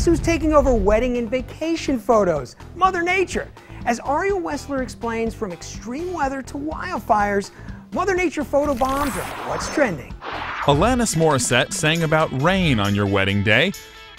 guess who's taking over wedding and vacation photos? Mother Nature. As Ariel Wessler explains, from extreme weather to wildfires, Mother Nature photo bombs are what's trending. Alanis Morissette sang about rain on your wedding day.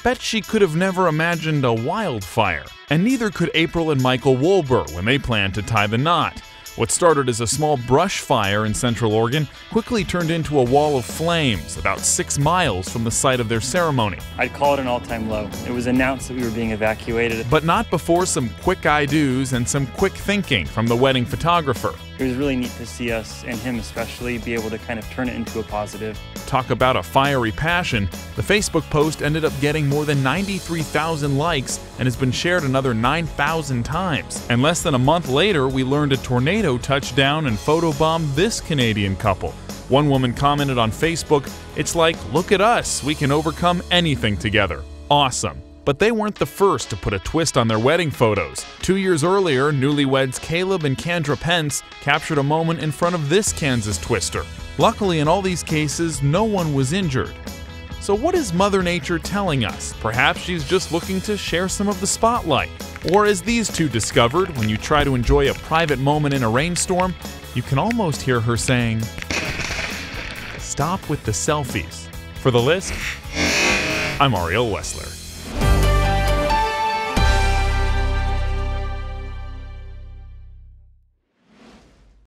Bet she could have never imagined a wildfire. And neither could April and Michael Wolber when they planned to tie the knot. What started as a small brush fire in Central Oregon quickly turned into a wall of flames about 6 miles from the site of their ceremony. I'd call it an all-time low. It was announced that we were being evacuated. But not before some quick I-dos and some quick thinking from the wedding photographer. It was really neat to see us, and him especially, be able to kind of turn it into a positive. Talk about a fiery passion. The Facebook post ended up getting more than 93,000 likes and has been shared another 9,000 times. And less than a month later, we learned a tornado touched down and photobombed this Canadian couple. One woman commented on Facebook, "It's like, look at us, we can overcome anything together. Awesome." But they weren't the first to put a twist on their wedding photos. 2 years earlier, newlyweds Caleb and Kendra Pence captured a moment in front of this Kansas twister. Luckily, in all these cases, no one was injured. So what is Mother Nature telling us? Perhaps she's just looking to share some of the spotlight. Or as these two discovered, when you try to enjoy a private moment in a rainstorm, you can almost hear her saying, "Stop with the selfies." For The List, I'm Ariel Wessler.